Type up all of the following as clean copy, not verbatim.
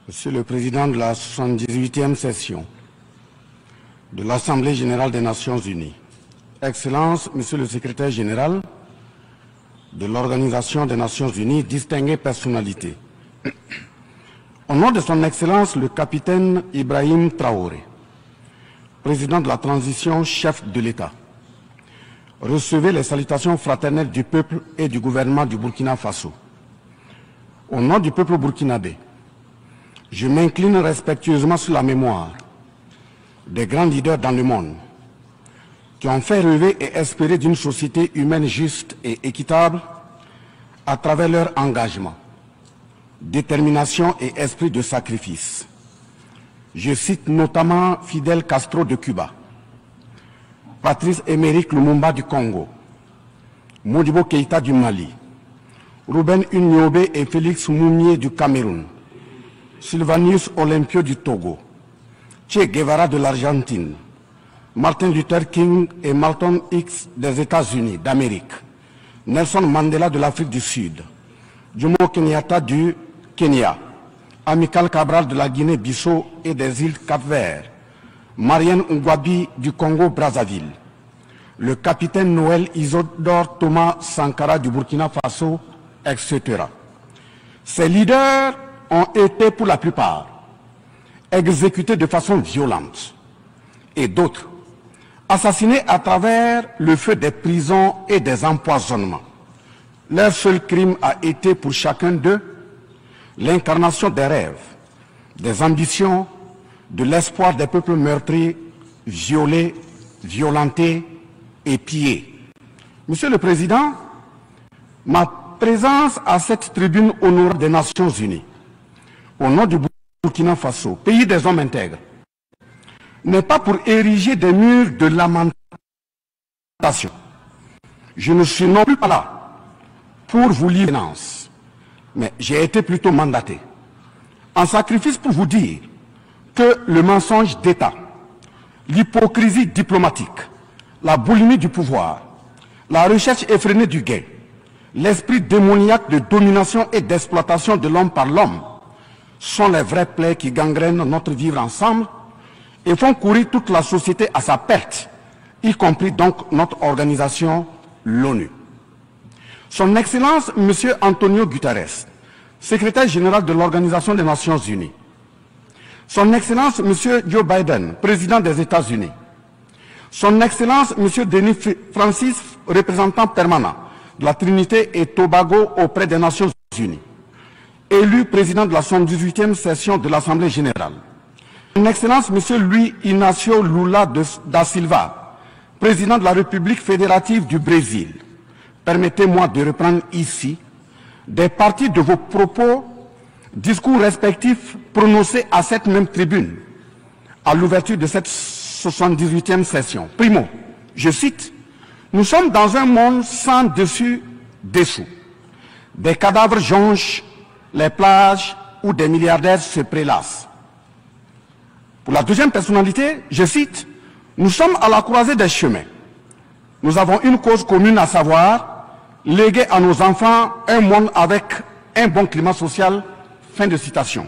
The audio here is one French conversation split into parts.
Monsieur le Président de la 78e session de l'Assemblée générale des Nations unies, Excellences, Monsieur le Secrétaire général de l'Organisation des Nations unies, distinguées personnalités, au nom de son Excellence le capitaine Ibrahim Traoré, président de la transition, chef de l'État, recevez les salutations fraternelles du peuple et du gouvernement du Burkina Faso. Au nom du peuple burkinabé, je m'incline respectueusement sur la mémoire des grands leaders dans le monde qui ont fait rêver et espérer d'une société humaine juste et équitable à travers leur engagement, détermination et esprit de sacrifice. Je cite notamment Fidel Castro de Cuba, Patrice Émeric Lumumba du Congo, Modibo Keïta du Mali, Ruben Unyobé et Félix Moumié du Cameroun, Sylvanus Olympio du Togo, Che Guevara de l'Argentine, Martin Luther King et Malcolm X des États-Unis d'Amérique, Nelson Mandela de l'Afrique du Sud, Jomo Kenyatta du Kenya, Amilcar Cabral de la Guinée-Bissau et des îles Cap-Vert, Marianne Ngouabi du Congo-Brazzaville, le capitaine Noël Isidore Thomas Sankara du Burkina Faso, etc. Ces leaders ont été pour la plupart exécutés de façon violente et d'autres assassinés à travers le feu des prisons et des empoisonnements. Leur seul crime a été pour chacun d'eux l'incarnation des rêves, des ambitions, de l'espoir des peuples meurtris, violés, violentés et pillés. Monsieur le Président, ma présence à cette tribune honorable des Nations Unies, au nom du Burkina Faso, pays des hommes intègres, n'est pas pour ériger des murs de lamentation. Je ne suis non plus pas là pour vous livrer, mais j'ai été plutôt mandaté en sacrifice pour vous dire que le mensonge d'État, l'hypocrisie diplomatique, la boulimie du pouvoir, la recherche effrénée du gain, l'esprit démoniaque de domination et d'exploitation de l'homme par l'homme sont les vrais plaies qui gangrènent notre vivre ensemble et font courir toute la société à sa perte, y compris donc notre organisation, l'ONU. Son Excellence, M. Antonio Guterres, secrétaire général de l'Organisation des Nations Unies, Son Excellence, M. Joe Biden, président des États-Unis, Son Excellence, M. Denis Francis, représentant permanent de la Trinité et Tobago auprès des Nations Unies, élu président de la 78e session de l'Assemblée générale, Son Excellence, M. Luis Inácio Lula da Silva, président de la République fédérative du Brésil, permettez-moi de reprendre ici des parties de vos propos, discours respectifs prononcés à cette même tribune, à l'ouverture de cette 78e session. Primo, je cite, « Nous sommes dans un monde sans dessus-dessous. Des cadavres jonchent les plages où des milliardaires se prélassent. » Pour la deuxième personnalité, je cite, « Nous sommes à la croisée des chemins. Nous avons une cause commune, à savoir léguer à nos enfants un monde avec un bon climat social. » Fin de citation.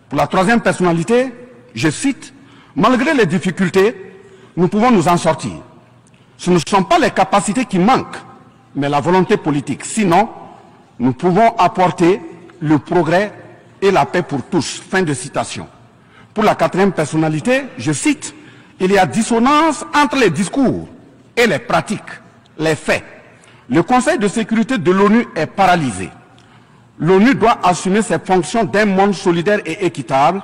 Pour la troisième personnalité, je cite, « Malgré les difficultés, nous pouvons nous en sortir. Ce ne sont pas les capacités qui manquent, mais la volonté politique. Sinon, nous pouvons apporter le progrès et la paix pour tous. » Fin de citation. Pour la quatrième personnalité, je cite, « Il y a dissonance entre les discours et les pratiques, les faits. Le Conseil de sécurité de l'ONU est paralysé. L'ONU doit assumer ses fonctions d'un monde solidaire et équitable,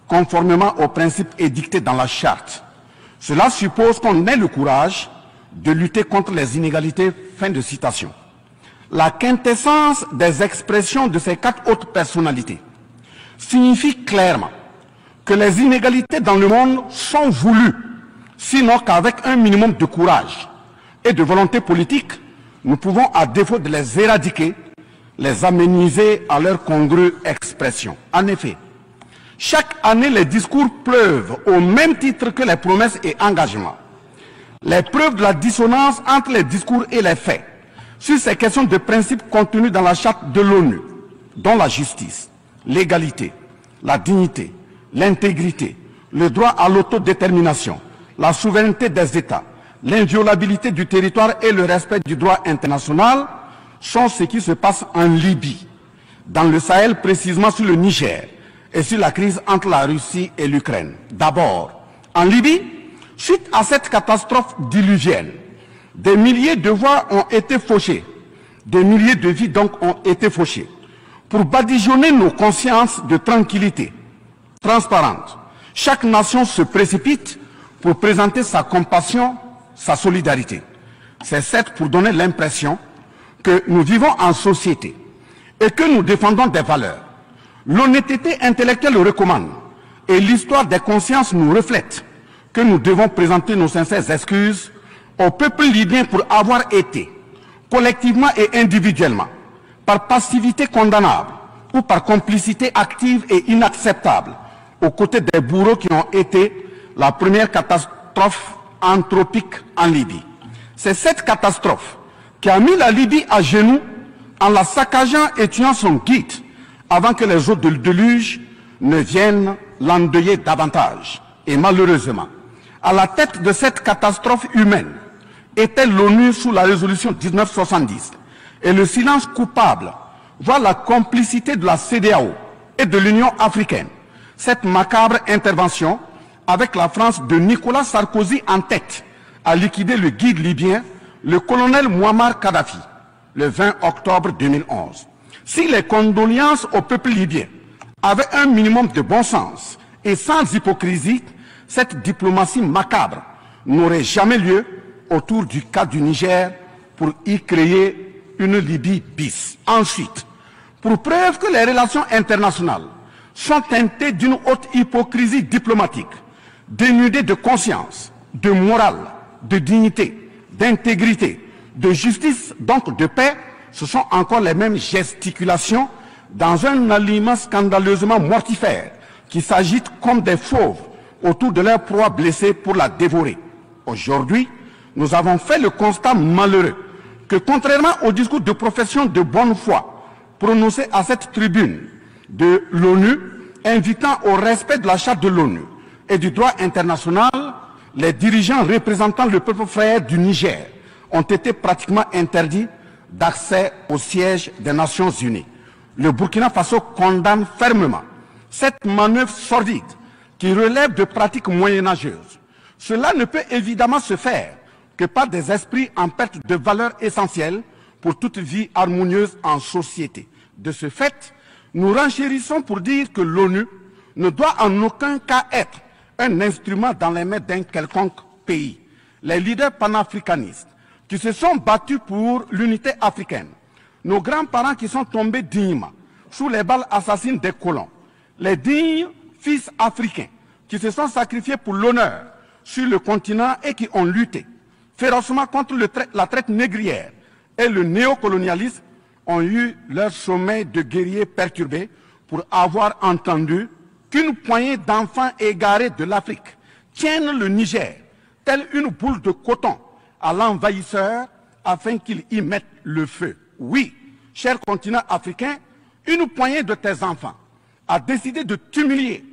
conformément aux principes édictés dans la charte. Cela suppose qu'on ait le courage de lutter contre les inégalités. » Fin de citation. La quintessence des expressions de ces quatre autres personnalités signifie clairement que les inégalités dans le monde sont voulues, sinon qu'avec un minimum de courage et de volonté politique, nous pouvons, à défaut de les éradiquer, les améniser à leur congrue expression. En effet, chaque année, les discours pleuvent au même titre que les promesses et engagements. Les preuves de la dissonance entre les discours et les faits sur ces questions de principes contenues dans la charte de l'ONU, dont la justice, l'égalité, la dignité, l'intégrité, le droit à l'autodétermination, la souveraineté des États, l'inviolabilité du territoire et le respect du droit international sont ce qui se passe en Libye, dans le Sahel, précisément sur le Niger et sur la crise entre la Russie et l'Ukraine. D'abord, en Libye, suite à cette catastrophe diluvienne, des milliers de voix ont été fauchées, des milliers de vies donc ont été fauchées. Pour badigeonner nos consciences de tranquillité transparente, chaque nation se précipite pour présenter sa compassion, sa solidarité. C'est certes pour donner l'impression que nous vivons en société et que nous défendons des valeurs. L'honnêteté intellectuelle le recommande et l'histoire des consciences nous reflète que nous devons présenter nos sincères excuses au peuple libyen pour avoir été, collectivement et individuellement, par passivité condamnable ou par complicité active et inacceptable, aux côtés des bourreaux qui ont été la première catastrophe anthropique en Libye. C'est cette catastrophe qui a mis la Libye à genoux en la saccageant et tuant son guide avant que les eaux de déluge ne viennent l'endeuiller davantage. Et malheureusement, à la tête de cette catastrophe humaine était l'ONU sous la résolution 1970. Et le silence coupable voit la complicité de la CEDEAO et de l'Union africaine. Cette macabre intervention, avec la France de Nicolas Sarkozy en tête, a liquidé le guide libyen, le colonel Mouammar Kadhafi, le 20 octobre 2011. Si les condoléances au peuple libyen avaient un minimum de bon sens et sans hypocrisie, cette diplomatie macabre n'aurait jamais lieu autour du cas du Niger pour y créer une Libye bis. Ensuite, pour preuve que les relations internationales sont teintées d'une haute hypocrisie diplomatique, dénudées de conscience, de morale, de dignité, d'intégrité, de justice, donc de paix, ce sont encore les mêmes gesticulations dans un aliment scandaleusement mortifère qui s'agitent comme des fauves autour de leur proie blessée pour la dévorer. Aujourd'hui, nous avons fait le constat malheureux que contrairement au discours de profession de bonne foi prononcé à cette tribune de l'ONU, invitant au respect de la charte de l'ONU et du droit international, les dirigeants représentant le peuple frère du Niger ont été pratiquement interdits d'accès au siège des Nations Unies. Le Burkina Faso condamne fermement cette manœuvre sordide qui relève de pratiques moyenâgeuses. Cela ne peut évidemment se faire que par des esprits en perte de valeurs essentielles pour toute vie harmonieuse en société. De ce fait, nous renchérissons pour dire que l'ONU ne doit en aucun cas être un instrument dans les mains d'un quelconque pays. Les leaders panafricanistes qui se sont battus pour l'unité africaine, nos grands-parents qui sont tombés dignement sous les balles assassines des colons, les dignes fils africains qui se sont sacrifiés pour l'honneur sur le continent et qui ont lutté férocement contre la traite négrière et le néocolonialisme, ont eu leur sommeil de guerriers perturbé pour avoir entendu qu'une poignée d'enfants égarés de l'Afrique tiennent le Niger, telle une boule de coton, à l'envahisseur afin qu'il y mette le feu. Oui, cher continent africain, une poignée de tes enfants a décidé de t'humilier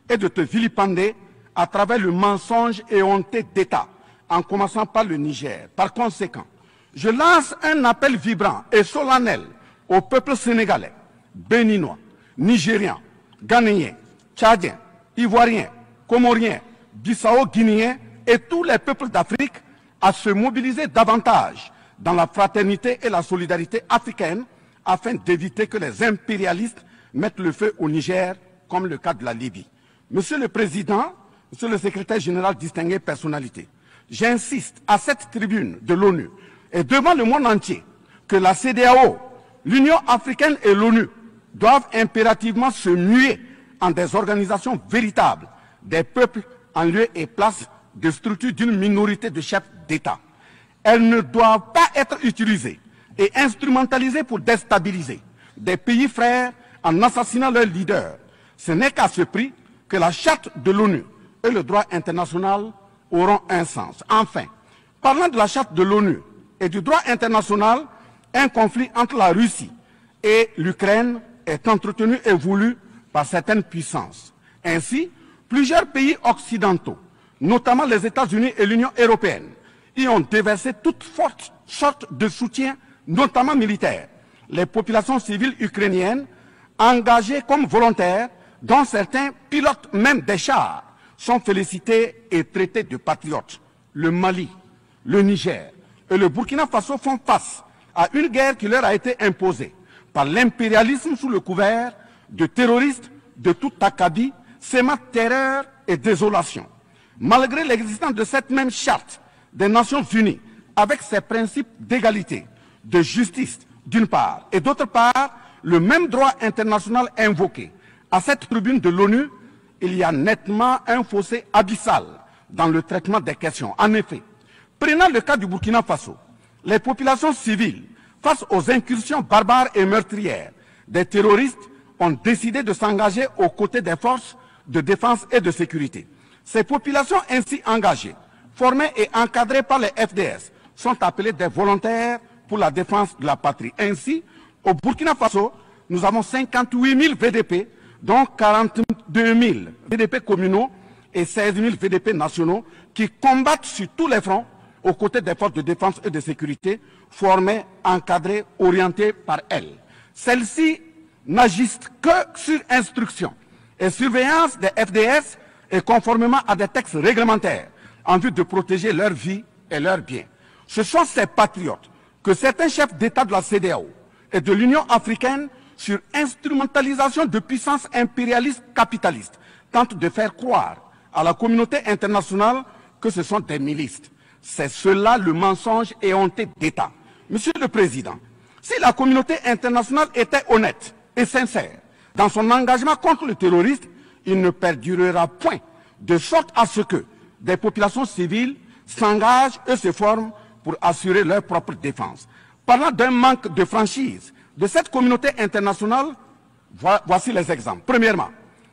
et de te vilipender à travers le mensonge éhonté d'État, en commençant par le Niger. Par conséquent, je lance un appel vibrant et solennel au peuple sénégalais, béninois, nigérien, ghanéen, tchadien, ivoirien, comorien, bissau-guinéen et tous les peuples d'Afrique à se mobiliser davantage dans la fraternité et la solidarité africaine afin d'éviter que les impérialistes mettent le feu au Niger, comme le cas de la Libye. Monsieur le Président, Monsieur le Secrétaire général, distingué personnalité, j'insiste à cette tribune de l'ONU et devant le monde entier que la CEDEAO, l'Union africaine et l'ONU doivent impérativement se muer en des organisations véritables des peuples en lieu et place de structures d'une minorité de chefs d'État. Elles ne doivent pas être utilisées et instrumentalisées pour déstabiliser des pays frères en assassinant leurs leaders. Ce n'est qu'à ce prix que la charte de l'ONU et le droit international auront un sens. Enfin, parlant de la charte de l'ONU et du droit international, un conflit entre la Russie et l'Ukraine est entretenu et voulu par certaines puissances. Ainsi, plusieurs pays occidentaux, notamment les États-Unis et l'Union européenne, y ont déversé toute sorte de soutien, notamment militaire. Les populations civiles ukrainiennes, engagées comme volontaires, dont certains pilotent même des chars, sont félicités et traités de patriotes. Le Mali, le Niger et le Burkina Faso font face à une guerre qui leur a été imposée par l'impérialisme sous le couvert de terroristes de tout acabit, sémant terreur et désolation. Malgré l'existence de cette même charte des Nations Unies, avec ses principes d'égalité, de justice d'une part, et d'autre part, le même droit international invoqué à cette tribune de l'ONU, il y a nettement un fossé abyssal dans le traitement des questions. En effet, prenant le cas du Burkina Faso, les populations civiles, face aux incursions barbares et meurtrières des terroristes, ont décidé de s'engager aux côtés des forces de défense et de sécurité. Ces populations ainsi engagées, formées et encadrées par les FDS, sont appelées des volontaires pour la défense de la patrie. Ainsi, au Burkina Faso, nous avons 58 000 VDP, dont 42 000 VDP communaux et 16 000 VDP nationaux qui combattent sur tous les fronts aux côtés des forces de défense et de sécurité, formées, encadrées, orientées par elles. Celles-ci n'agissent que sur instruction et surveillance des FDS et conformément à des textes réglementaires en vue de protéger leur vie et leurs biens. Ce sont ces patriotes que certains chefs d'État de la CEDEAO et de l'Union africaine, sur instrumentalisation de puissances impérialistes capitalistes, tentent de faire croire à la communauté internationale que ce sont des milices. C'est cela le mensonge éhonté d'État. Monsieur le Président, si la communauté internationale était honnête et sincère dans son engagement contre le terrorisme, il ne perdurera point, de sorte à ce que des populations civiles s'engagent et se forment pour assurer leur propre défense. Parlant d'un manque de franchise de cette communauté internationale, voici les exemples. Premièrement,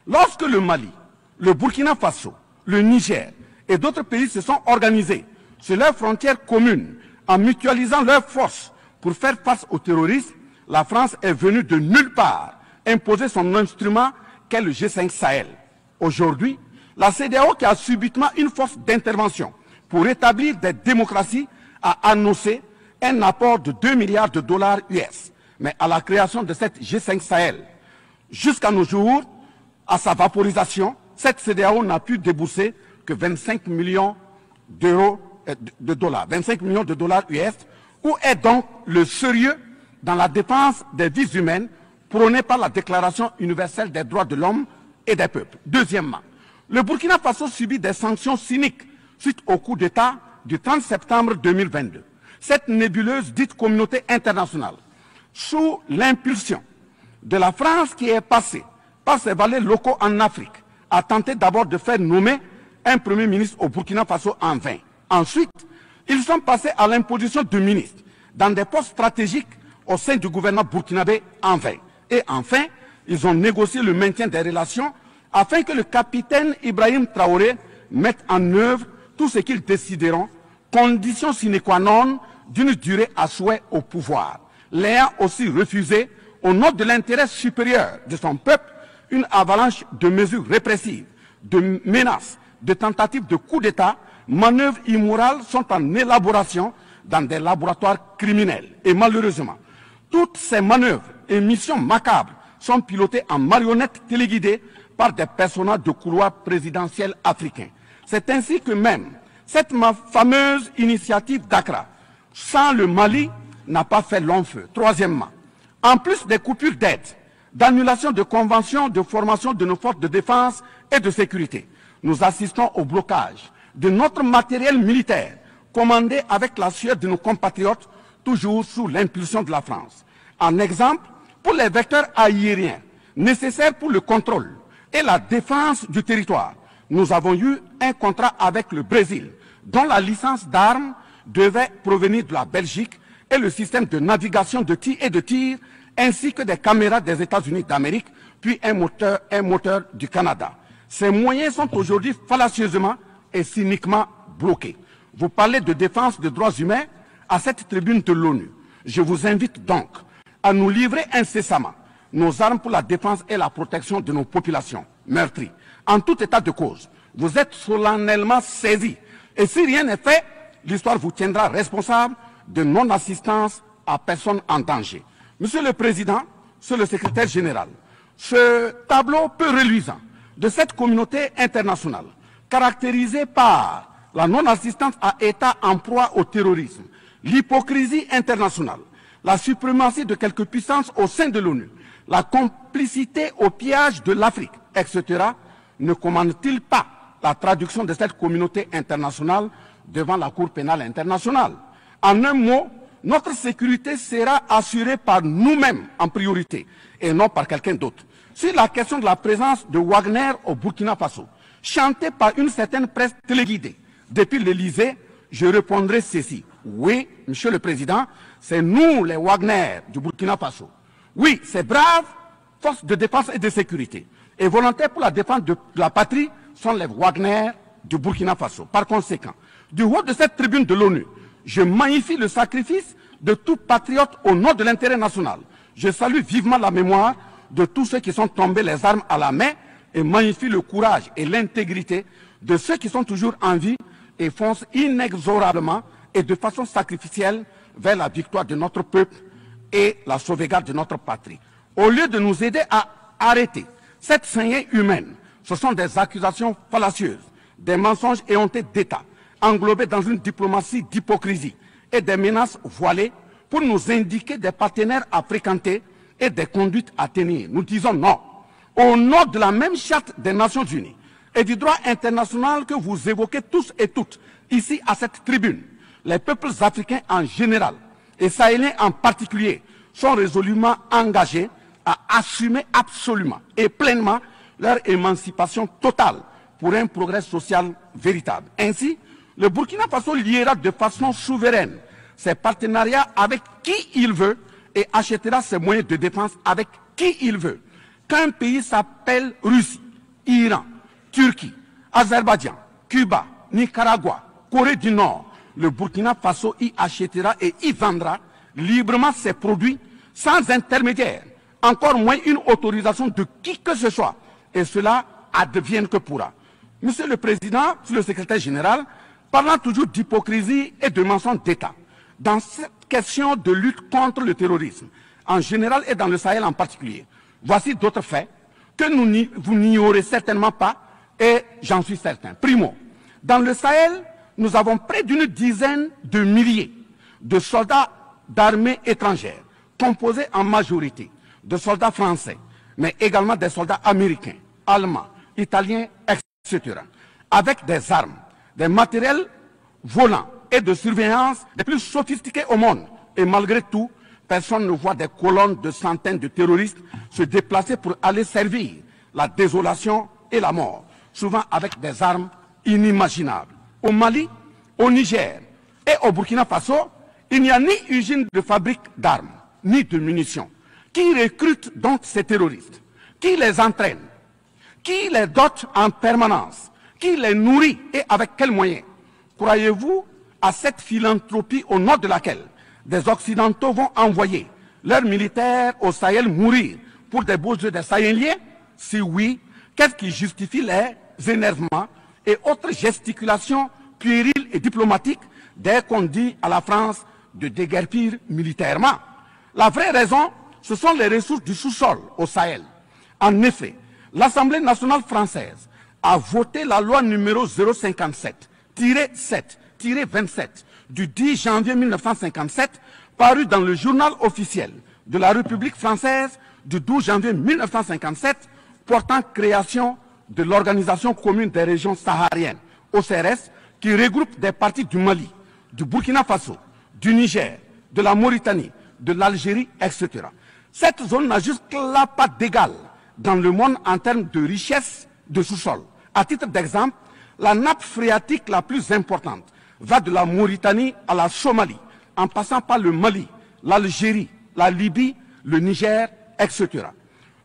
lorsque le Mali, le Burkina Faso, le Niger et d'autres pays se sont organisés sur leurs frontières communes en mutualisant leurs forces pour faire face au terrorisme, la France est venue de nulle part imposer son instrument qu'est le G5 Sahel. Aujourd'hui, la CEDEAO, qui a subitement une force d'intervention pour établir des démocraties, a annoncé un apport de 2 milliards de dollars US. Mais à la création de cette G5 Sahel, jusqu'à nos jours, à sa vaporisation, cette CEDEAO n'a pu débourser que 25 millions de dollars, 25 millions de dollars US. Où est donc le sérieux dans la défense des vies humaines prônée par la Déclaration universelle des droits de l'homme et des peuples? Deuxièmement, le Burkina Faso subit des sanctions cyniques suite au coup d'État du 30 septembre 2022. Cette nébuleuse dite communauté internationale, sous l'impulsion de la France qui est passée par ses valets locaux en Afrique, a tenté d'abord de faire nommer un premier ministre au Burkina Faso en vain. Ensuite, ils sont passés à l'imposition de ministres dans des postes stratégiques au sein du gouvernement burkinabé en vain. Et enfin, ils ont négocié le maintien des relations afin que le capitaine Ibrahim Traoré mette en œuvre tout ce qu'ils décideront, condition sine qua non d'une durée à souhait au pouvoir. L'ayant aussi refusé, au nom de l'intérêt supérieur de son peuple, une avalanche de mesures répressives, de menaces, de tentatives de coup d'État, manœuvres immorales sont en élaboration dans des laboratoires criminels. Et malheureusement, toutes ces manœuvres et missions macabres sont pilotées en marionnettes téléguidées par des personnages de couloir présidentiel africains. C'est ainsi que même cette fameuse initiative d'Accra, sans le Mali, n'a pas fait long feu. Troisièmement, en plus des coupures d'aide, d'annulation de conventions de formation de nos forces de défense et de sécurité, nous assistons au blocage de notre matériel militaire, commandé avec la sueur de nos compatriotes, toujours sous l'impulsion de la France. En exemple, pour les vecteurs aériens nécessaires pour le contrôle et la défense du territoire, nous avons eu un contrat avec le Brésil, dont la licence d'armes devait provenir de la Belgique et le système de navigation de tir, ainsi que des caméras des États-Unis d'Amérique, puis un moteur du Canada. Ces moyens sont aujourd'hui fallacieusement et cyniquement bloqués. Vous parlez de défense des droits humains à cette tribune de l'ONU. Je vous invite donc à nous livrer incessamment nos armes pour la défense et la protection de nos populations meurtries. En tout état de cause, vous êtes solennellement saisis. Et si rien n'est fait, l'histoire vous tiendra responsable de non-assistance à personne en danger. Monsieur le Président, Monsieur le Secrétaire général, ce tableau peu reluisant de cette communauté internationale, caractérisée par la non-assistance à États en proie au terrorisme, l'hypocrisie internationale, la suprématie de quelques puissances au sein de l'ONU, la complicité au pillage de l'Afrique, etc., ne commande-t-il pas la traduction de cette communauté internationale devant la Cour pénale internationale? En un mot, notre sécurité sera assurée par nous-mêmes en priorité et non par quelqu'un d'autre. Sur la question de la présence de Wagner au Burkina Faso, chantée par une certaine presse téléguidée depuis l'Élysée, je répondrai ceci. Oui, Monsieur le Président, c'est nous les Wagner du Burkina Faso. Oui, ces braves forces de défense et de sécurité et volontaires pour la défense de la patrie sont les Wagner du Burkina Faso. Par conséquent, du haut de cette tribune de l'ONU, je magnifie le sacrifice de tout patriote au nom de l'intérêt national. Je salue vivement la mémoire de tous ceux qui sont tombés les armes à la main et magnifie le courage et l'intégrité de ceux qui sont toujours en vie et foncent inexorablement et de façon sacrificielle vers la victoire de notre peuple et la sauvegarde de notre patrie. Au lieu de nous aider à arrêter cette saignée humaine, ce sont des accusations fallacieuses, des mensonges éhontés d'État, englobés dans une diplomatie d'hypocrisie et des menaces voilées pour nous indiquer des partenaires à fréquenter et des conduites à tenir. Nous disons non. Au nom de la même charte des Nations Unies et du droit international que vous évoquez tous et toutes ici à cette tribune, les peuples africains en général et sahéliens en particulier sont résolument engagés à assumer absolument et pleinement leur émancipation totale pour un progrès social véritable. Ainsi, le Burkina Faso liera de façon souveraine ses partenariats avec qui il veut et achètera ses moyens de défense avec qui il veut. Qu'un pays s'appelle Russie, Iran, Turquie, Azerbaïdjan, Cuba, Nicaragua, Corée du Nord, le Burkina Faso y achètera et y vendra librement ses produits sans intermédiaire, encore moins une autorisation de qui que ce soit. Et cela advienne que pourra. Monsieur le Président, Monsieur le Secrétaire général, parlant toujours d'hypocrisie et de mensonges d'État, dans cette question de lutte contre le terrorisme, en général et dans le Sahel en particulier, voici d'autres faits que vous n'ignorez certainement pas et j'en suis certain. Primo, dans le Sahel, nous avons près d'une dizaine de milliers de soldats d'armées étrangères, composés en majorité de soldats français, mais également des soldats américains, allemands, italiens, etc., avec des armes, des matériels volants et de surveillance les plus sophistiqués au monde. Et malgré tout, personne ne voit des colonnes de centaines de terroristes se déplacer pour aller servir la désolation et la mort, souvent avec des armes inimaginables. Au Mali, au Niger et au Burkina Faso, il n'y a ni usine de fabrique d'armes, ni de munitions. Qui recrute donc ces terroristes? Qui les entraîne? Qui les dote en permanence? Qui les nourrit et avec quels moyens? Croyez-vous à cette philanthropie au nom de laquelle des Occidentaux vont envoyer leurs militaires au Sahel mourir pour des beaux yeux des Sahéliens? Si oui, qu'est-ce qui justifie les énervements et autres gesticulations puériles et diplomatiques dès qu'on dit à la France de déguerpir militairement? La vraie raison, ce sont les ressources du sous-sol au Sahel. En effet, l'Assemblée nationale française a voté la loi numéro 057-7-27 du 10 janvier 1957, parue dans le journal officiel de la République française du 12 janvier 1957, portant création de l'Organisation commune des régions sahariennes, OCRS, qui regroupe des parties du Mali, du Burkina Faso, du Niger, de la Mauritanie, de l'Algérie, etc. Cette zone n'a jusque-là pas d'égal dans le monde en termes de richesse de sous-sol. À titre d'exemple, la nappe phréatique la plus importante va de la Mauritanie à la Somalie, en passant par le Mali, l'Algérie, la Libye, le Niger, etc.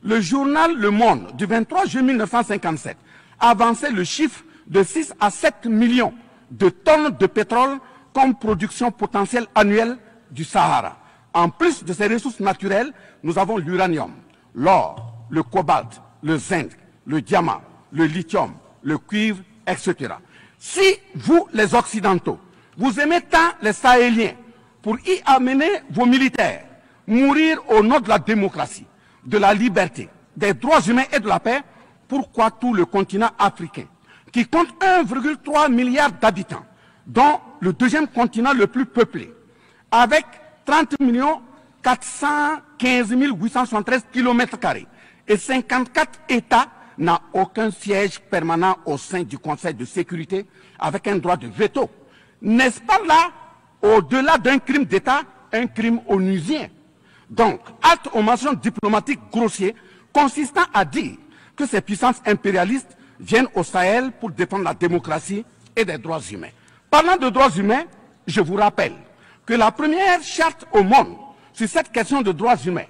Le journal Le Monde du 23 juillet 1957 avançait le chiffre de 6 à 7 millions de tonnes de pétrole comme production potentielle annuelle du Sahara. En plus de ces ressources naturelles, nous avons l'uranium, l'or, le cobalt, le zinc, le diamant, le lithium, le cuivre, etc. Si vous, les Occidentaux, vous aimez tant les Sahéliens pour y amener vos militaires, mourir au nom de la démocratie, de la liberté, des droits humains et de la paix, pourquoi tout le continent africain, qui compte 1,3 milliard d'habitants, dont le deuxième continent le plus peuplé, avec 30 415 873 km² et 54 États, n'a aucun siège permanent au sein du Conseil de sécurité avec un droit de veto. N'est-ce pas là, au-delà d'un crime d'État, un crime onusien? Donc, halte aux mensonges diplomatiques grossiers consistant à dire que ces puissances impérialistes viennent au Sahel pour défendre la démocratie et des droits humains. Parlant de droits humains, je vous rappelle que la première charte au monde sur cette question de droits humains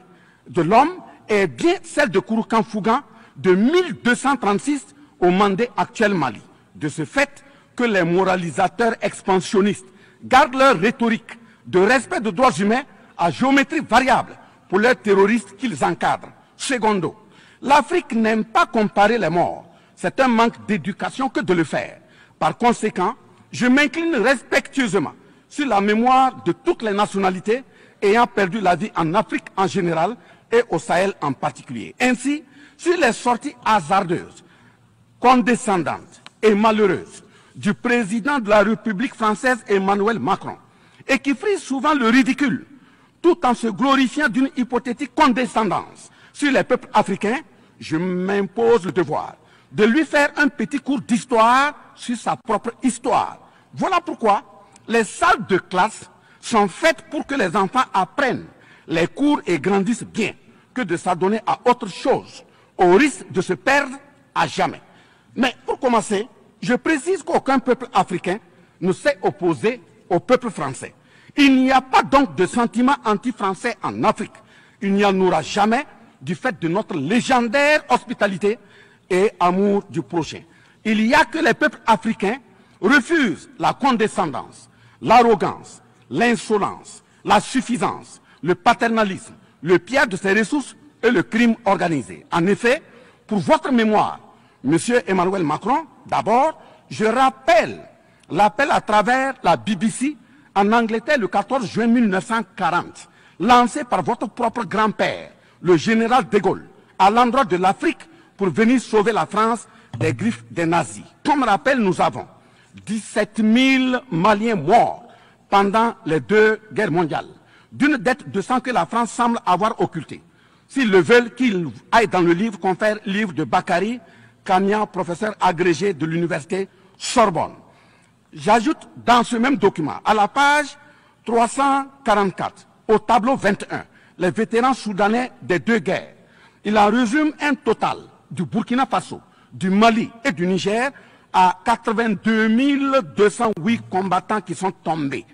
de l'homme est bien celle de Kouroukan Fougan de 1236 au Mandé actuel Mali. De ce fait que les moralisateurs expansionnistes gardent leur rhétorique de respect des droits humains à géométrie variable pour leurs terroristes qu'ils encadrent. Secondo, l'Afrique n'aime pas comparer les morts. C'est un manque d'éducation que de le faire. Par conséquent, je m'incline respectueusement sur la mémoire de toutes les nationalités ayant perdu la vie en Afrique en général et au Sahel en particulier. Ainsi, sur les sorties hasardeuses, condescendantes et malheureuses du président de la République française Emmanuel Macron, et qui frise souvent le ridicule, tout en se glorifiant d'une hypothétique condescendance sur les peuples africains, je m'impose le devoir de lui faire un petit cours d'histoire sur sa propre histoire. Voilà pourquoi les salles de classe sont faites pour que les enfants apprennent les cours et grandissent bien, que de s'adonner à autre chose, au risque de se perdre à jamais. Mais pour commencer, je précise qu'aucun peuple africain ne s'est opposé au peuple français. Il n'y a pas donc de sentiment anti-français en Afrique. Il n'y en aura jamais du fait de notre légendaire hospitalité et amour du prochain. Il n'y a que les peuples africains refusent la condescendance, l'arrogance, l'insolence, la suffisance, le paternalisme, le pillage de ses ressources et le crime organisé. En effet, pour votre mémoire, Monsieur Emmanuel Macron, d'abord, je rappelle l'appel à travers la BBC en Angleterre le 14 juin 1940, lancé par votre propre grand-père, le général de Gaulle, à l'endroit de l'Afrique pour venir sauver la France des griffes des nazis. Comme rappel, nous avons 17 000 Maliens morts pendant les 2 guerres mondiales, d'une dette de sang que la France semble avoir occultée. S'ils le veulent, qu'ils aillent dans le livre, confère livre de Bakary Kania, professeur agrégé de l'université Sorbonne. J'ajoute dans ce même document, à la page 344, au tableau 21, les vétérans soudanais des 2 guerres. Il en résume un total du Burkina Faso, du Mali et du Niger à 82 208 combattants qui sont tombés.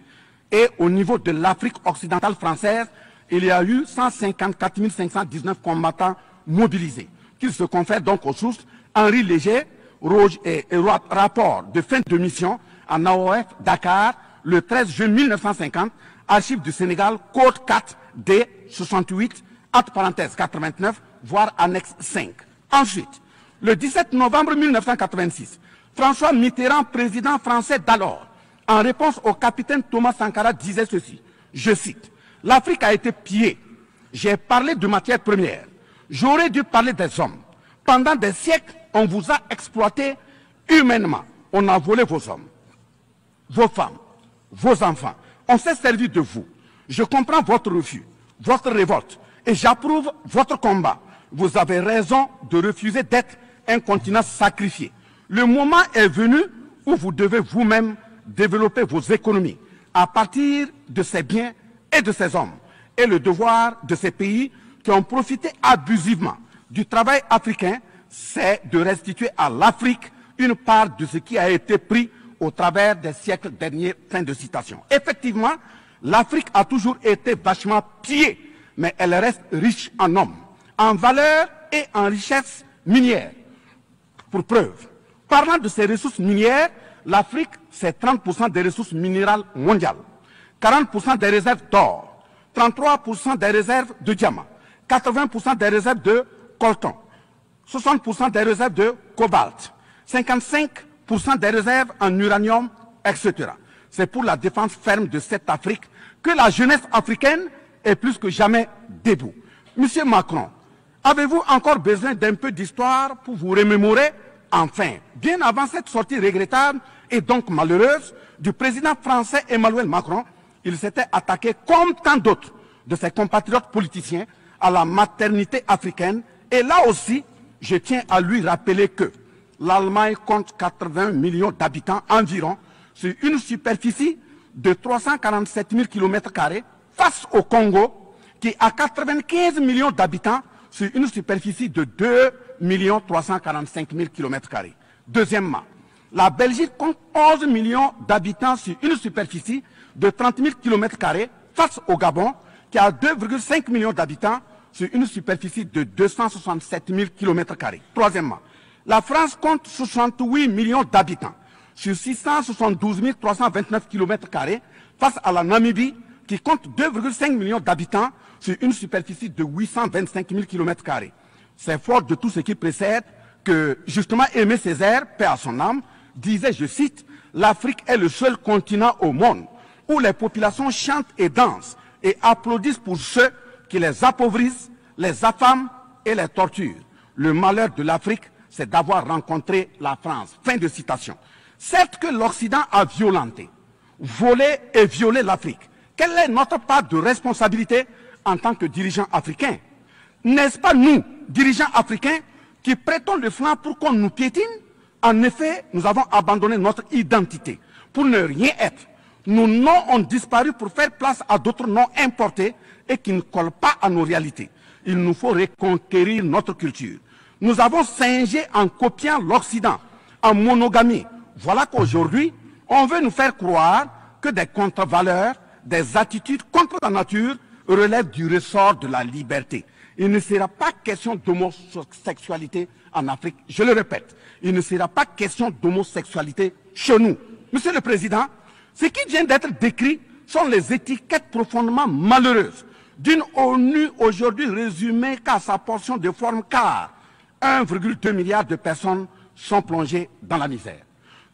Et au niveau de l'Afrique occidentale française, il y a eu 154 519 combattants mobilisés, qu'ils se confèrent donc aux sources Henri Léger, rapport de fin de mission en AOF Dakar, le 13 juin 1950, archives du Sénégal, code 4 D 68, entre parenthèses 89, voire annexe 5. Ensuite, le 17 novembre 1986, François Mitterrand, président français d'alors, en réponse au capitaine Thomas Sankara, disait ceci, je cite, « L'Afrique a été pillée. J'ai parlé de matières premières. J'aurais dû parler des hommes. Pendant des siècles, on vous a exploité humainement. On a volé vos hommes, vos femmes, vos enfants. On s'est servi de vous. Je comprends votre refus, votre révolte, et j'approuve votre combat. Vous avez raison de refuser d'être un continent sacrifié. Le moment est venu où vous devez vous-même développer vos économies à partir de ces biens et de ces hommes. Et le devoir de ces pays qui ont profité abusivement du travail africain, c'est de restituer à l'Afrique une part de ce qui a été pris au travers des siècles derniers. Fin de citation. Effectivement, l'Afrique a toujours été vachement pillée, mais elle reste riche en hommes, en valeur et en richesse minière. Pour preuve, parlant de ces ressources minières, l'Afrique, c'est 30% des ressources minérales mondiales, 40% des réserves d'or, 33% des réserves de diamants, 80% des réserves de coltan, 60% des réserves de cobalt, 55% des réserves en uranium, etc. C'est pour la défense ferme de cette Afrique que la jeunesse africaine est plus que jamais debout. Monsieur Macron, avez-vous encore besoin d'un peu d'histoire pour vous remémorer? Enfin, bien avant cette sortie regrettable et donc malheureuse du président français Emmanuel Macron, il s'était attaqué, comme tant d'autres de ses compatriotes politiciens, à la maternité africaine. Et là aussi, je tiens à lui rappeler que l'Allemagne compte 80 millions d'habitants environ sur une superficie de 347 000 km² face au Congo, qui a 95 millions d'habitants sur une superficie de 2 345 000 km². Deuxièmement, la Belgique compte 11 millions d'habitants sur une superficie de 30 000 km² face au Gabon, qui a 2,5 millions d'habitants sur une superficie de 267 000 km². Troisièmement, la France compte 68 millions d'habitants sur 672 329 km² face à la Namibie, qui compte 2,5 millions d'habitants sur une superficie de 825 000 km². C'est fort de tout ce qui précède que, justement, Aimé Césaire, paix à son âme, disait, je cite, « L'Afrique est le seul continent au monde où les populations chantent et dansent et applaudissent pour ceux qui les appauvrissent, les affament et les torturent. Le malheur de l'Afrique, c'est d'avoir rencontré la France. » Fin de citation. Certes que l'Occident a violenté, volé et violé l'Afrique. Quelle est notre part de responsabilité en tant que dirigeants africains? N'est-ce pas nous, dirigeants africains, qui prêtons le flanc pour qu'on nous piétine? En effet, nous avons abandonné notre identité pour ne rien être. Nos noms ont disparu pour faire place à d'autres noms importés et qui ne collent pas à nos réalités. Il nous faut reconquérir notre culture. Nous avons singé en copiant l'Occident, en monogamie. Voilà qu'aujourd'hui, on veut nous faire croire que des contre-valeurs, des attitudes contre la nature relèvent du ressort de la liberté. Il ne sera pas question d'homosexualité en Afrique. Je le répète, il ne sera pas question d'homosexualité chez nous. Monsieur le Président, ce qui vient d'être décrit sont les étiquettes profondément malheureuses d'une ONU aujourd'hui résumée qu'à sa portion de forme, car 1,2 milliard de personnes sont plongées dans la misère.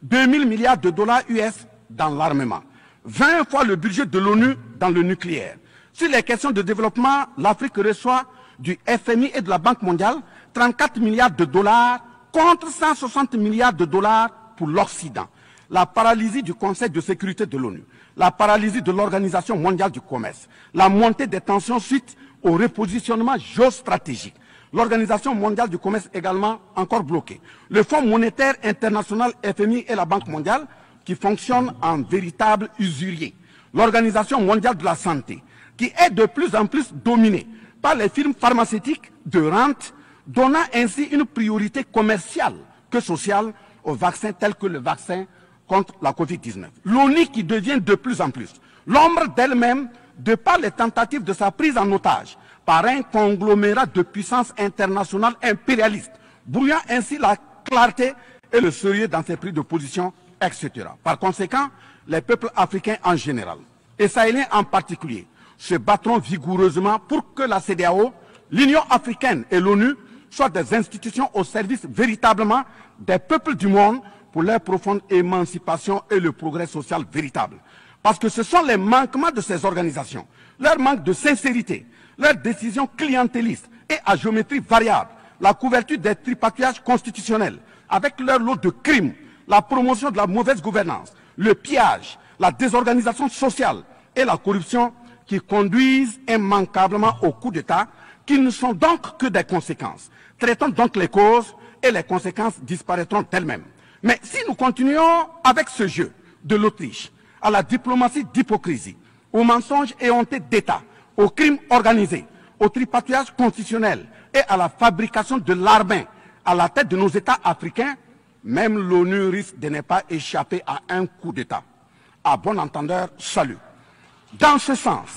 2 000 milliards de dollars US dans l'armement. 20 fois le budget de l'ONU dans le nucléaire. Sur les questions de développement, l'Afrique reçoit du FMI et de la Banque mondiale 34 milliards de dollars contre 160 milliards de dollars pour l'Occident. La paralysie du Conseil de sécurité de l'ONU, la paralysie de l'Organisation mondiale du commerce, la montée des tensions suite au repositionnement géostratégique. L'Organisation mondiale du commerce également encore bloquée. Le Fonds monétaire international FMI et la Banque mondiale qui fonctionnent en véritable usurier. L'Organisation mondiale de la santé qui est de plus en plus dominée par les firmes pharmaceutiques de rente, donnant ainsi une priorité commerciale que sociale aux vaccins tels que le vaccin contre la Covid-19. L'ONU qui devient de plus en plus l'ombre d'elle-même de par les tentatives de sa prise en otage par un conglomérat de puissances internationales impérialistes, brouillant ainsi la clarté et le sérieux dans ses prises de position, etc. Par conséquent, les peuples africains en général, et sahéliens en particulier, se battront vigoureusement pour que la CEDEAO, l'Union africaine et l'ONU soient des institutions au service véritablement des peuples du monde pour leur profonde émancipation et le progrès social véritable. Parce que ce sont les manquements de ces organisations, leur manque de sincérité, leurs décisions clientélistes et à géométrie variable, la couverture des tripatouillages constitutionnels, avec leur lot de crimes, la promotion de la mauvaise gouvernance, le pillage, la désorganisation sociale et la corruption qui conduisent immanquablement au coup d'État, qui ne sont donc que des conséquences. Traitons donc les causes et les conséquences disparaîtront d'elles-mêmes. Mais si nous continuons avec ce jeu de l'Autriche, à la diplomatie d'hypocrisie, aux mensonges éhontés d'État, aux crimes organisés, au tripatouillage constitutionnel et à la fabrication de l'armée à la tête de nos États africains, même l'ONU risque de ne pas échapper à un coup d'État. À bon entendeur, salut. Dans ce sens,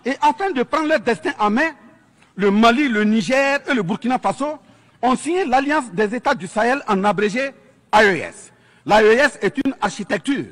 et afin de prendre leur destin en main, le Mali, le Niger et le Burkina Faso ont signé l'Alliance des États du Sahel, en abrégé AES. L'AES est une architecture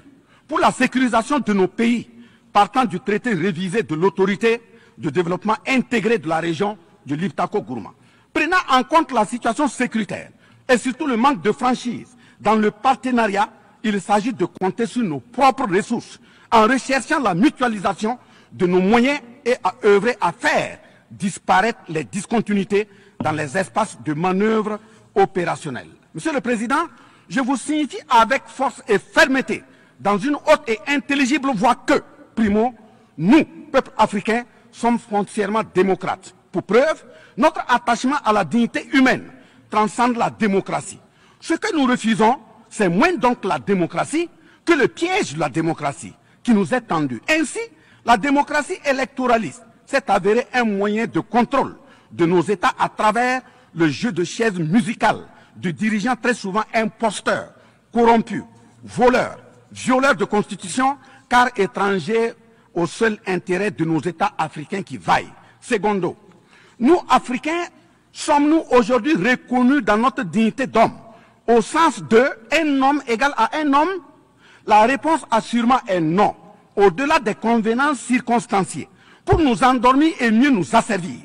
pour la sécurisation de nos pays, partant du traité révisé de l'autorité de développement intégré de la région de l'Iptako-Gourma. Prenant en compte la situation sécuritaire et surtout le manque de franchise dans le partenariat, il s'agit de compter sur nos propres ressources en recherchant la mutualisation de nos moyens et à œuvrer à faire disparaître les discontinuités dans les espaces de manœuvre opérationnels. Monsieur le Président, je vous signifie avec force et fermeté, dans une haute et intelligible voix que, primo, nous, peuple africain, sommes foncièrement démocrates. Pour preuve, notre attachement à la dignité humaine transcende la démocratie. Ce que nous refusons, c'est moins donc la démocratie que le piège de la démocratie qui nous est tendu. Ainsi, la démocratie électoraliste s'est avérée un moyen de contrôle de nos États à travers le jeu de chaises musicales de dirigeants très souvent imposteurs, corrompus, voleurs, violeurs de constitution, car étrangers au seul intérêt de nos États africains qui vaillent. Secondo, nous, Africains, sommes-nous aujourd'hui reconnus dans notre dignité d'homme, au sens de un homme égal à un homme? La réponse assurément est non, au-delà des convenances circonstanciées, pour nous endormir et mieux nous asservir.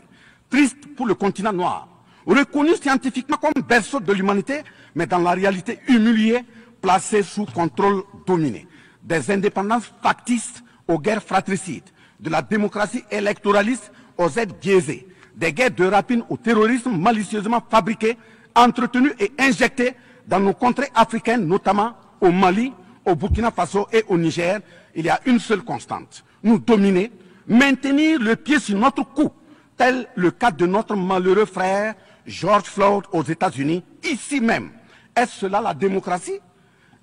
Triste pour le continent noir, reconnu scientifiquement comme berceau de l'humanité, mais dans la réalité humilié, placé sous contrôle dominé. Des indépendances factices aux guerres fratricides, de la démocratie électoraliste aux aides biaisées, des guerres de rapine au terrorisme malicieusement fabriquées, entretenues et injectées dans nos contrées africaines, notamment au Mali, au Burkina Faso et au Niger. Il y a une seule constante: nous dominer, maintenir le pied sur notre cou, tel le cas de notre malheureux frère George Floyd aux États-Unis, ici même. Est-ce cela la démocratie?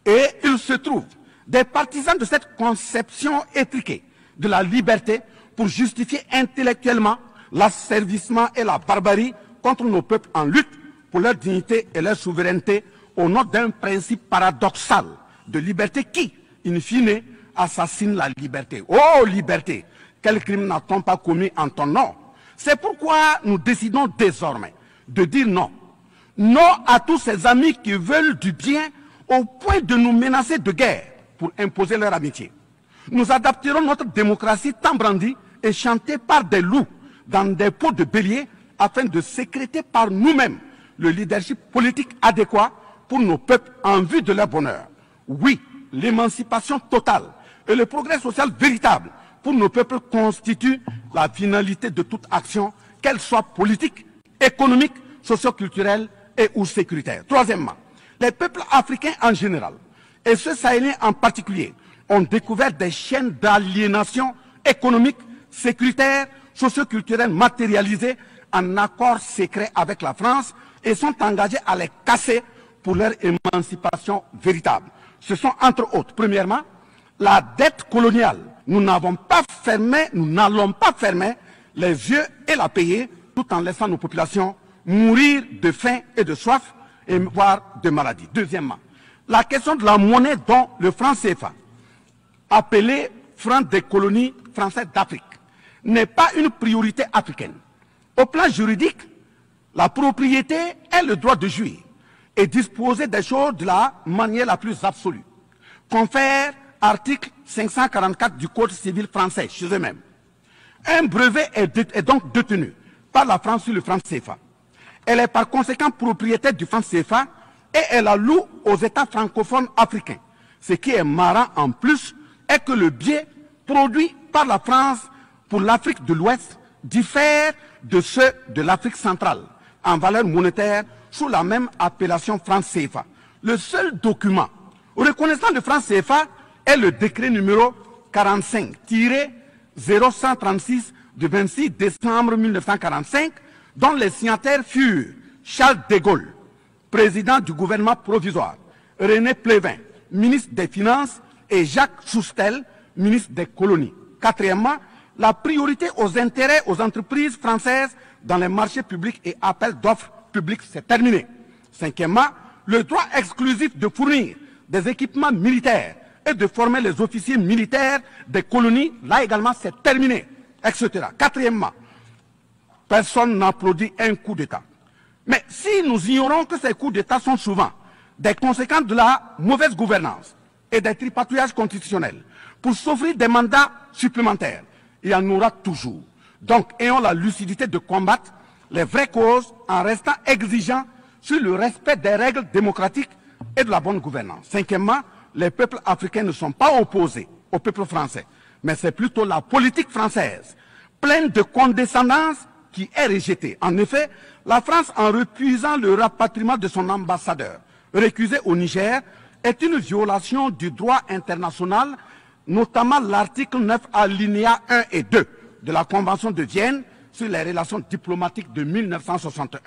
Et il se trouve des partisans de cette conception étriquée de la liberté pour justifier intellectuellement l'asservissement et la barbarie contre nos peuples en lutte pour leur dignité et leur souveraineté au nom d'un principe paradoxal de liberté qui, in fine, assassine la liberté. Oh liberté, quel crime n'a-t-on pas commis en ton nom? C'est pourquoi nous décidons désormais de dire non. Non à tous ces amis qui veulent du bien au point de nous menacer de guerre pour imposer leur amitié. Nous adapterons notre démocratie tant brandie et chantée par des loups dans des pots de bélier afin de sécréter par nous-mêmes le leadership politique adéquat pour nos peuples en vue de leur bonheur. Oui, l'émancipation totale et le progrès social véritable pour nos peuples constituent la finalité de toute action, qu'elle soit politique, économique, socio-culturelle et ou sécuritaire. Troisièmement, les peuples africains en général, et ceux sahéliens en particulier, ont découvert des chaînes d'aliénation économique, sécuritaire, socio-culturelle matérialisées en accord secret avec la France et sont engagés à les casser pour leur émancipation véritable. Ce sont entre autres, premièrement, la dette coloniale. Nous n'allons pas fermer les yeux et la payer tout en laissant nos populations mourir de faim et de soif et voire de maladie. Deuxièmement, la question de la monnaie dont le franc CFA, appelé franc des colonies françaises d'Afrique, n'est pas une priorité africaine. Au plan juridique, la propriété est le droit de jouir et disposer des choses de la manière la plus absolue. Confère article 544 du Code civil français chez eux-mêmes. Un brevet est donc détenu par la France sur le franc CFA. Elle est par conséquent propriétaire du franc CFA et elle la loue aux États francophones africains. Ce qui est marrant en plus est que le biais produit par la France pour l'Afrique de l'Ouest diffère de ceux de l'Afrique centrale en valeur monétaire sous la même appellation franc CFA. Le seul document reconnaissant le franc CFA est le décret numéro 45-0136 du 26 décembre 1945, dont les signataires furent Charles de Gaulle, président du gouvernement provisoire, René Pleven, ministre des Finances, et Jacques Soustel, ministre des Colonies. Quatrièmement, la priorité aux intérêts aux entreprises françaises dans les marchés publics et appels d'offres publics, c'est terminé. Cinquièmement, le droit exclusif de fournir des équipements militaires et de former les officiers militaires des colonies, là également c'est terminé, etc. Quatrièmement, personne n'applaudit un coup d'État. Mais si nous ignorons que ces coups d'État sont souvent des conséquences de la mauvaise gouvernance et des tripatouillages constitutionnels pour s'offrir des mandats supplémentaires. Il y en aura toujours. Donc, ayons la lucidité de combattre les vraies causes en restant exigeants sur le respect des règles démocratiques et de la bonne gouvernance. Cinquièmement, les peuples africains ne sont pas opposés au peuple français, mais c'est plutôt la politique française, pleine de condescendance, qui est rejetée. En effet, la France, en refusant le rapatriement de son ambassadeur récusé au Niger, est une violation du droit international, notamment l'article 9 alinéa 1 et 2 de la Convention de Vienne sur les relations diplomatiques de 1961.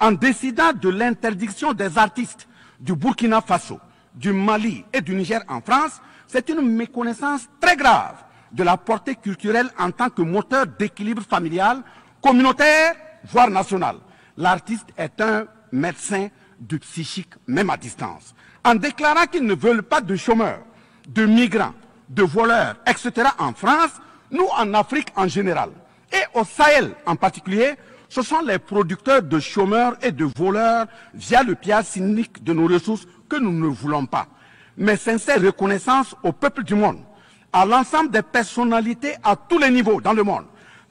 En décidant de l'interdiction des artistes du Burkina Faso, du Mali et du Niger en France, c'est une méconnaissance très grave de la portée culturelle en tant que moteur d'équilibre familial, communautaire, voire national. L'artiste est un médecin du psychique, même à distance. En déclarant qu'ils ne veulent pas de chômeurs, de migrants, de voleurs, etc. en France, nous en Afrique en général, et au Sahel en particulier, ce sont les producteurs de chômeurs et de voleurs via le pillage cynique de nos ressources que nous ne voulons pas. Mais sincère reconnaissance au peuple du monde, à l'ensemble des personnalités à tous les niveaux dans le monde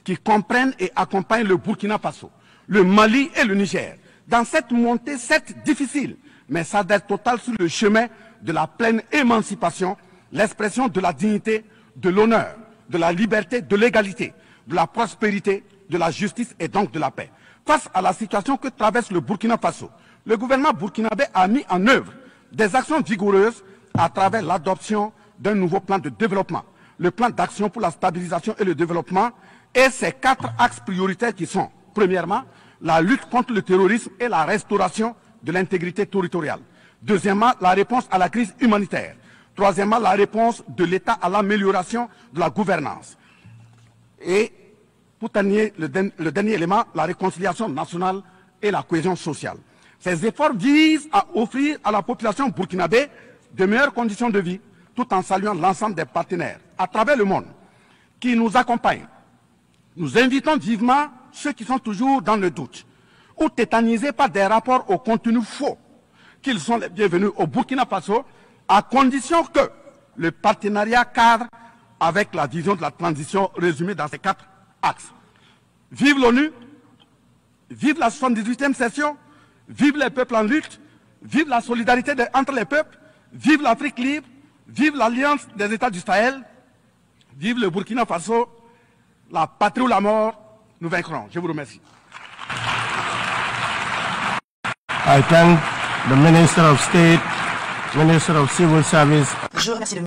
qui comprennent et accompagnent le Burkina Faso, le Mali et le Niger dans cette montée certes difficile, mais s'adresse totale sur le chemin de la pleine émancipation, l'expression de la dignité, de l'honneur, de la liberté, de l'égalité, de la prospérité, de la justice et donc de la paix. Face à la situation que traverse le Burkina Faso, le gouvernement burkinabé a mis en œuvre des actions vigoureuses à travers l'adoption d'un nouveau plan de développement, le plan d'action pour la stabilisation et le développement, et ses 4 axes prioritaires qui sont, premièrement, la lutte contre le terrorisme et la restauration de l'intégrité territoriale. Deuxièmement, la réponse à la crise humanitaire. Troisièmement, la réponse de l'État à l'amélioration de la gouvernance. Et pour terminer, le dernier élément, la réconciliation nationale et la cohésion sociale. Ces efforts visent à offrir à la population burkinabé de meilleures conditions de vie, tout en saluant l'ensemble des partenaires à travers le monde qui nous accompagnent. Nous invitons vivement ceux qui sont toujours dans le doute ou tétanisés par des rapports au contenu faux qu'ils sont les bienvenus au Burkina Faso, à condition que le partenariat cadre avec la vision de la transition résumée dans ces 4 axes. Vive l'ONU, vive la 78e session, vive les peuples en lutte, vive la solidarité entre les peuples, vive l'Afrique libre, vive l'Alliance des États du Sahel, vive le Burkina Faso, la patrie ou la mort, nous vaincrons. Je vous remercie. I thank the Minister of State, Minister of Civil Service. Je remercie le